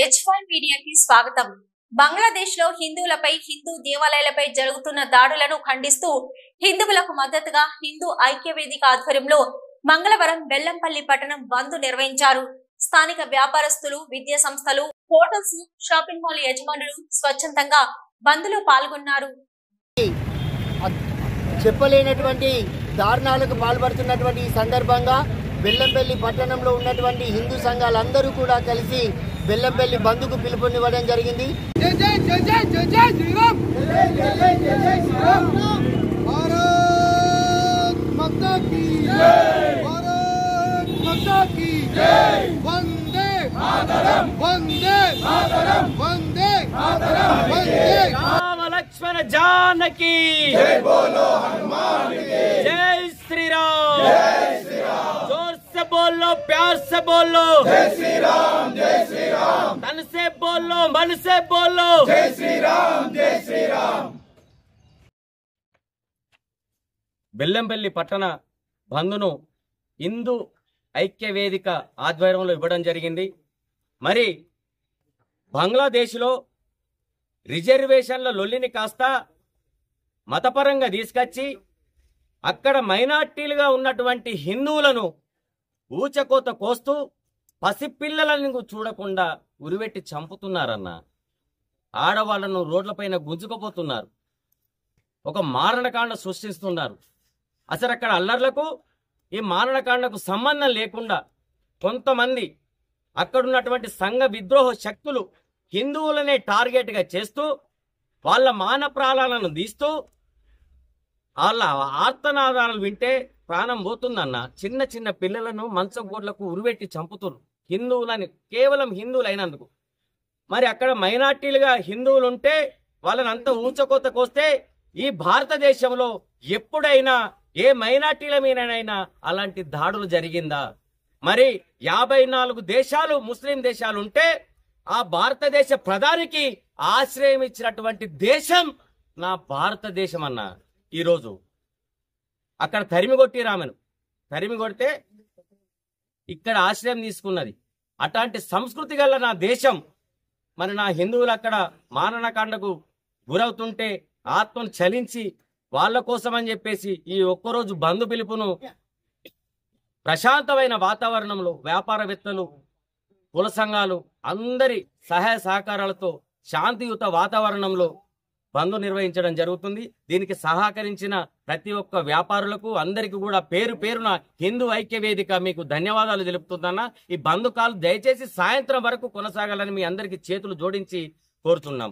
H5 మీడియాకి స్వాగతం. బంగ్లాదేశ్ లో హిందువులపై హిందూ దేవాలయాలపై జరుగుతున్న దాడులను ఖండిస్తూ హిందువులకు మద్దతుగా హిందూ ఐక్యవేదిక ఆధ్వర్యంలో మంగళవారం బెల్లంపల్లి పట్టణం బంద్ నిర్వహించారు. స్థానిక వ్యాపారస్తులు, విద్యా సంస్థలు, హోటల్స్, షాపింగ్ మాల్ యజమానులు స్వచ్ఛందంగా బంద్ లో పాల్గొన్నారు. చెప్పలేనటువంటి దారుణాలకు పాల్పడుతున్నటువంటి ఈ సందర్భంగా బెల్లంపల్లి పట్టణంలో ఉన్నటువంటి హిందూ సంఘాలందరూ కూడా కలిసి బెల్లంపల్లి బంద్కు పిలుపునివ్వడం జరిగింది. జై జై జై జై జై జై శ్రీరామ్, జై జై జై జై జై శ్రీరామ్, భారత్ మాతా కీ జై, భారత్ మాతా కీ జై, వందే మాతరం, వందే మాతరం, వందే మాతరం, వందే రామ లక్ష్మణ జానకి జై బోలో హనుమాన్ की जय श्री राम, जय श्री राम, जोर से बोलो, प्यार से बोलो, जय श्री राम, जय श्री राम, तन से बोलो, मन से बोलो, जय श्री राम, जय श्री राम. బెల్లంపల్లి పట్టణ బంద్ను హిందూ ఐక్య వేదిక ఆధ్వర్యంలో ఇవ్వడం జరిగింది. మరి బంగ్లాదేశ్లో రిజర్వేషన్ల లొల్లిని కాస్త మతపరంగా తీసుకొచ్చి అక్కడ మైనార్టీలుగా ఉన్నటువంటి హిందువులను ఊచకోత కోస్తూ పసిపిల్లలను చూడకుండా ఉరివెట్టి చంపుతున్నారన్న. ఆడవాళ్లను రోడ్లపైన గుంజుకుపోతున్నారు. ఒక మారణకాండ సృష్టిస్తున్నారు. అసలు అక్కడ అల్లర్లకు ఈ మారణకాండకు సంబంధం లేకుండా కొంతమంది అక్కడున్నటువంటి సంఘ విద్రోహ శక్తులు హిందువులనే టార్గెట్గా చేస్తూ వాళ్ళ మాన ప్రాణాలను తీస్తూ వాళ్ళ ఆర్తనాదాలు వింటే ప్రాణం పోతుందన్న. చిన్న చిన్న పిల్లలను మంచం గోడ్లకు ఉరివెట్టి చంపుతున్నారు హిందువులని, కేవలం హిందువులు అయినందుకు. మరి అక్కడ మైనార్టీలుగా హిందువులు ఉంటే వాళ్ళని అంత ఊచకోత కోస్తే ఈ భారతదేశంలో ఎప్పుడైనా ఏ మైనార్టీల మీదనైనా అలాంటి దాడులు జరిగిందా? మరి 54 దేశాలు ముస్లిం దేశాలు ఉంటే ఆ భారతదేశ ప్రధానికి ఆశ్రయం ఇచ్చినటువంటి దేశం నా భారతదేశం అన్న. ఈరోజు అక్కడ తరిమి కొట్టి రామను తరిమి కొడితే ఇక్కడ ఆశ్రయం తీసుకున్నది. అట్లాంటి సంస్కృతి గల నా దేశం, మరి నా హిందువులు అక్కడ మారణకాండకు గురవుతుంటే ఆత్మను చలించి వాళ్ళ కోసం అని చెప్పేసి ఈ ఒక్కరోజు బంద్ పిలుపును ప్రశాంతమైన వాతావరణంలో వ్యాపారవేత్తలు, కుల సంఘాలు అందరి సహాయ సహకారాలతో శాంతియుత వాతావరణంలో బంద్ నిర్వహించడం జరుగుతుంది. దీనికి సహకరించిన ప్రతి ఒక్క వ్యాపారులకు అందరికీ కూడా పేరు పేరున హిందూ ఐక్య వేదిక మీకు ధన్యవాదాలు తెలుపుతుందన్న. ఈ బంద్ కాల్ దయచేసి సాయంత్రం వరకు కొనసాగాలని మీ అందరికీ చేతులు జోడించి కోరుతున్నాం.